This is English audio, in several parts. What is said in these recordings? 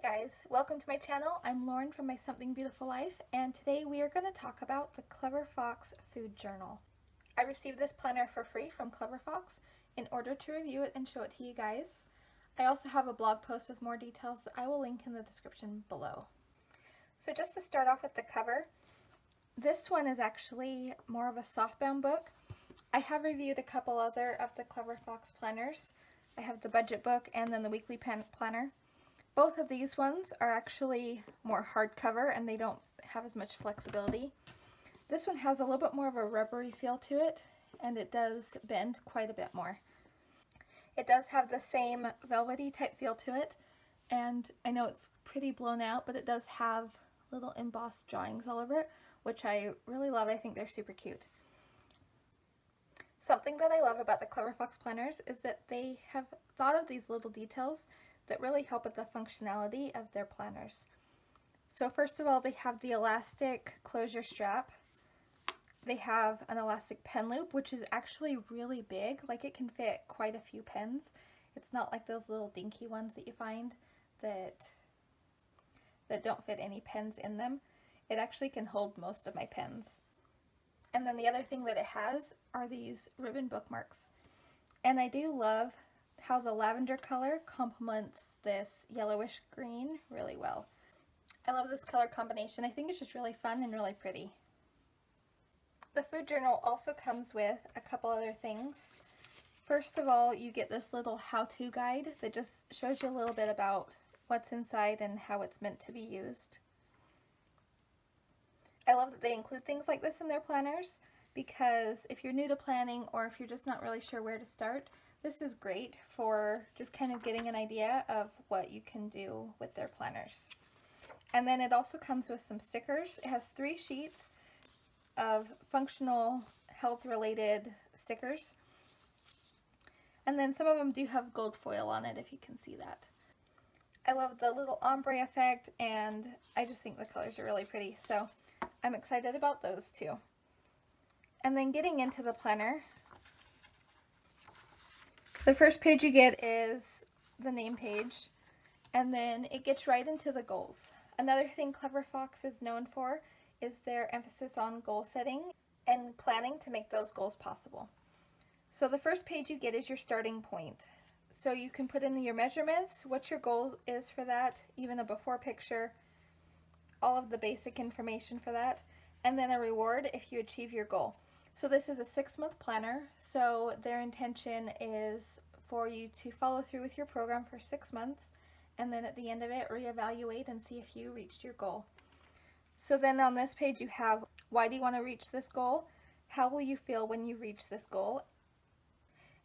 guys, welcome to my channel. I'm Lauren from My Something Beautiful Life, and today we are going to talk about the Clever Fox Food Journal. I received this planner for free from Clever Fox in order to review it and show it to you guys. I also have a blog post with more details that I will link in the description below. So just to start off with the cover, this one is actually more of a softbound book. I have reviewed a couple other of the Clever Fox planners. I have the budget book and then the weekly planner. Both of these ones are actually more hardcover and they don't have as much flexibility. This one has a little bit more of a rubbery feel to it, and it does bend quite a bit more. It does have the same velvety type feel to it, and I know it's pretty blown out, but it does have little embossed drawings all over it, which I really love. I think they're super cute. Something that I love about the Clever Fox planners is that they have thought of these little details that really help with the functionality of their planners. So first of all, they have the elastic closure strap. They have an elastic pen loop, which is actually really big. Like, it can fit quite a few pens. It's not like those little dinky ones that you find that don't fit any pens in them. It actually can hold most of my pens. And then the other thing that it has are these ribbon bookmarks. And I do love how the lavender color complements this yellowish green really well. I love this color combination. I think it's just really fun and really pretty. The food journal also comes with a couple other things. First of all, you get this little how-to guide that just shows you a little bit about what's inside and how it's meant to be used. I love that they include things like this in their planners, because if you're new to planning or if you're just not really sure where to start, this is great for just kind of getting an idea of what you can do with their planners. And then it also comes with some stickers. It has 3 sheets of functional health related stickers. And then some of them do have gold foil on it, if you can see that. I love the little ombre effect, and I just think the colors are really pretty. So I'm excited about those too. And then getting into the planner, the first page you get is the name page, and then it gets right into the goals. Another thing Clever Fox is known for is their emphasis on goal setting and planning to make those goals possible. So the first page you get is your starting point. So you can put in your measurements, what your goal is for that, even a before picture, all of the basic information for that, and then a reward if you achieve your goal. So this is a 6-month planner, so their intention is for you to follow through with your program for 6 months, and then at the end of it, reevaluate and see if you reached your goal. So then on this page you have, why do you want to reach this goal? How will you feel when you reach this goal?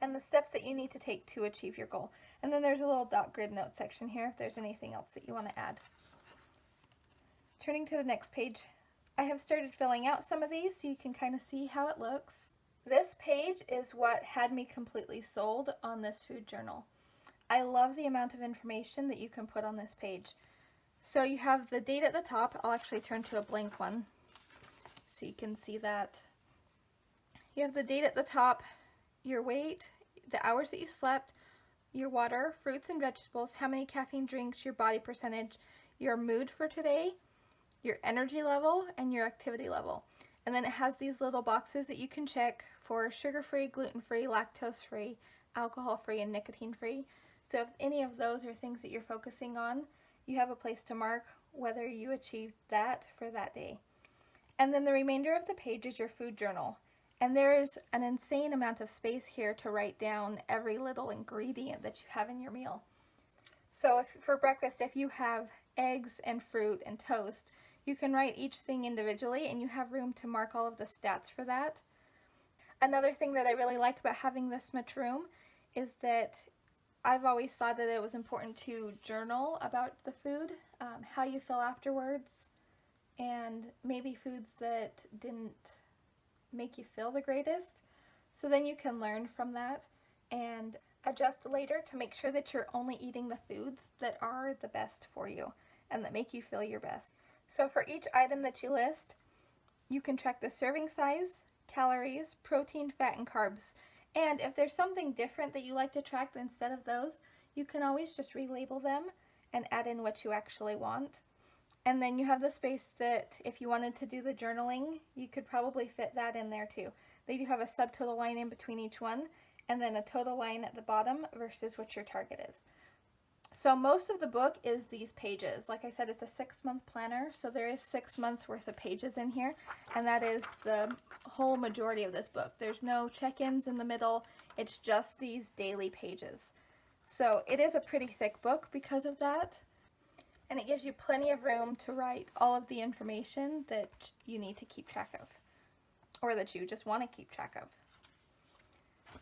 And the steps that you need to take to achieve your goal. And then there's a little dot grid note section here if there's anything else that you want to add. Turning to the next page, I have started filling out some of these so you can kind of see how it looks. This page is what had me completely sold on this food journal. I love the amount of information that you can put on this page. So you have the date at the top. I'll actually turn to a blank one so you can see that. You have the date at the top, your weight, the hours that you slept, your water, fruits and vegetables, how many caffeine drinks, your body percentage, your mood for today, your energy level, and your activity level. And then it has these little boxes that you can check for sugar-free, gluten-free, lactose-free, alcohol-free, and nicotine-free. So if any of those are things that you're focusing on, you have a place to mark whether you achieved that for that day. And then the remainder of the page is your food journal. And there is an insane amount of space here to write down every little ingredient that you have in your meal. So for breakfast, if you have eggs and fruit and toast, you can write each thing individually and you have room to mark all of the stats for that. Another thing that I really like about having this much room is that I've always thought that it was important to journal about the food, how you feel afterwards, and maybe foods that didn't make you feel the greatest. So then you can learn from that and adjust later to make sure that you're only eating the foods that are the best for you and that make you feel your best. So for each item that you list, you can track the serving size, calories, protein, fat, and carbs. And if there's something different that you like to track instead of those, you can always just relabel them and add in what you actually want. And then you have the space that if you wanted to do the journaling, you could probably fit that in there too. They do have a subtotal line in between each one, and then a total line at the bottom versus what your target is. So most of the book is these pages. Like I said, it's a 6-month planner, so there is 6 months worth of pages in here, and that is the whole majority of this book. There's no check-ins in the middle, it's just these daily pages. So it is a pretty thick book because of that, and it gives you plenty of room to write all of the information that you need to keep track of, or that you just want to keep track of.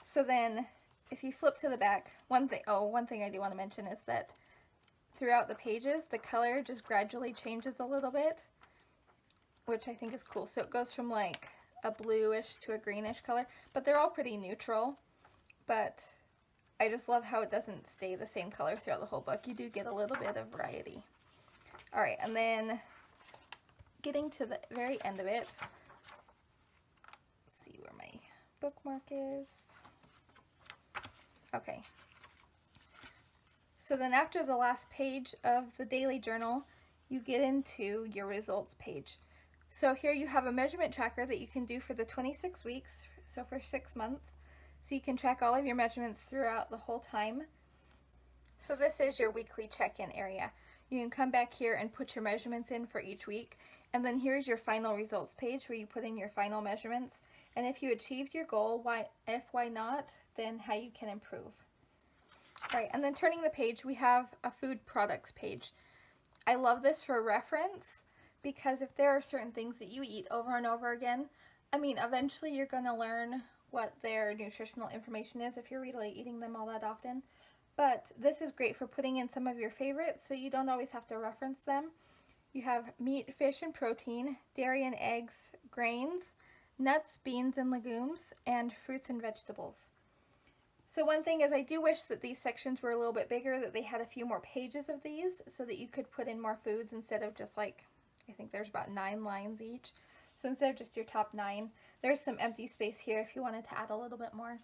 So then, if you flip to the back, one thing I do want to mention is that throughout the pages, the color just gradually changes a little bit, which I think is cool. So it goes from like a bluish to a greenish color, but they're all pretty neutral. But I just love how it doesn't stay the same color throughout the whole book. You do get a little bit of variety. All right, and then getting to the very end of it, let's see where my bookmark is. Okay, so then after the last page of the daily journal, you get into your results page. So here you have a measurement tracker that you can do for the 26 weeks, so for 6 months. So you can track all of your measurements throughout the whole time. So this is your weekly check-in area. You can come back here and put your measurements in for each week. And then here's your final results page where you put in your final measurements. And if you achieved your goal, why not, then how you can improve. All right, and then turning the page, we have a food products page. I love this for reference because if there are certain things that you eat over and over again, I mean, eventually you're going to learn what their nutritional information is if you're really eating them all that often. But this is great for putting in some of your favorites so you don't always have to reference them. You have meat, fish, and protein, dairy and eggs, grains, nuts, beans, and legumes, and fruits and vegetables. So one thing is I do wish that these sections were a little bit bigger, that they had a few more pages of these so that you could put in more foods instead of just like, I think there's about 9 lines each. So instead of just your top 9, there's some empty space here if you wanted to add a little bit more.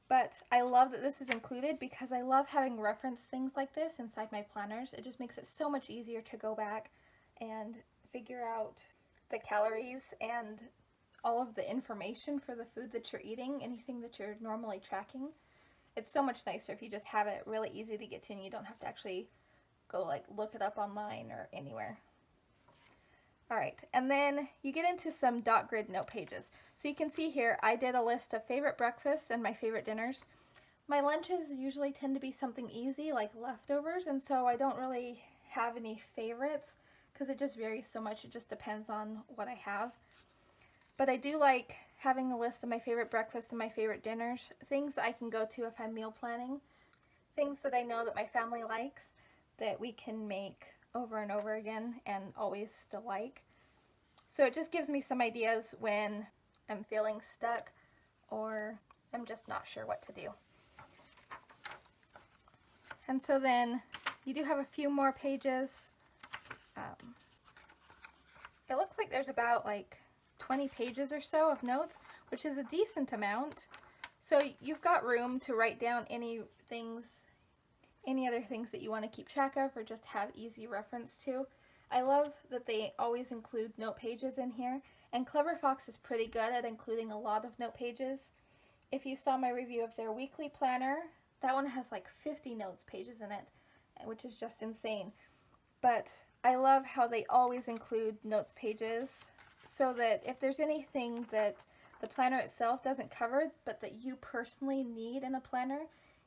But I love that this is included because I love having reference things like this inside my planners. It just makes it so much easier to go back and figure out the calories and all of the information for the food that you're eating, anything that you're normally tracking. It's so much nicer if you just have it really easy to get to and you don't have to actually go like look it up online or anywhere. All right, and then you get into some dot grid note pages. So you can see here, I did a list of favorite breakfasts and my favorite dinners. My lunches usually tend to be something easy like leftovers, and so I don't really have any favorites because it just varies so much. It just depends on what I have. But I do like having a list of my favorite breakfasts and my favorite dinners, things that I can go to if I'm meal planning, things that I know that my family likes that we can make over and over again and always still like. So it just gives me some ideas when I'm feeling stuck or I'm just not sure what to do. And so then you do have a few more pages. It looks like there's about like 20 pages or so of notes, which is a decent amount. So you've got room to write down any other things that you want to keep track of or just have easy reference to. I love that they always include note pages in here, and Clever Fox is pretty good at including a lot of note pages. If you saw my review of their weekly planner, that one has like 50 notes pages in it, which is just insane. But I love how they always include notes pages so that if there's anything that the planner itself doesn't cover but that you personally need in a planner,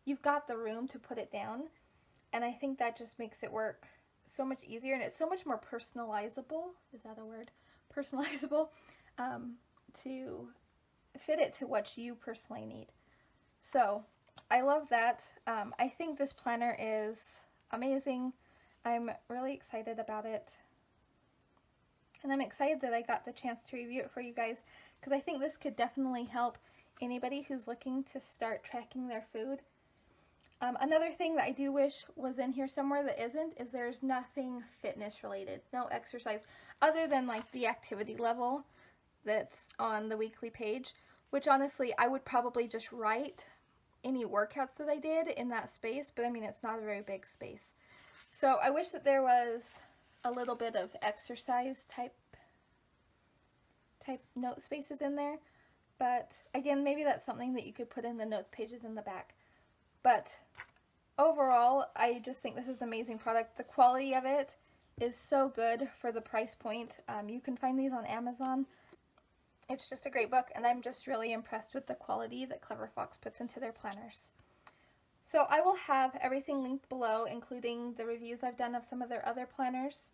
you've got the room to put it down. And I think that just makes it work so much easier, and it's so much more personalizable. Is that a word? Personalizable, to fit it to what you personally need. So I love that. I think this planner is amazing. I'm really excited about it. And I'm excited that I got the chance to review it for you guys because I think this could definitely help anybody who's looking to start tracking their food. Another thing that I do wish was in here somewhere that isn't is there's nothing fitness related, no exercise, other than like the activity level that's on the weekly page, which honestly I would probably just write any workouts that I did in that space, but I mean it's not a very big space. So I wish that there was a little bit of exercise type note spaces in there, but again, maybe that's something that you could put in the notes pages in the back. But overall, I just think this is an amazing product. The quality of it is so good for the price point. You can find these on Amazon. It's just a great book, and I'm just really impressed with the quality that Clever Fox puts into their planners. So I will have everything linked below, including the reviews I've done of some of their other planners.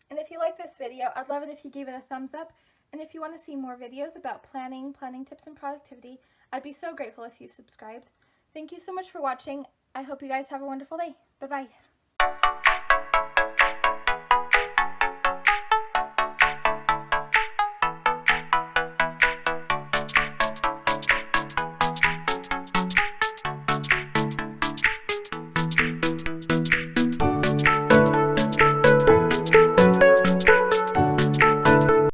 And if you like this video, I'd love it if you gave it a thumbs up. And if you want to see more videos about planning tips, and productivity, I'd be so grateful if you subscribed. Thank you so much for watching. I hope you guys have a wonderful day. Bye-bye.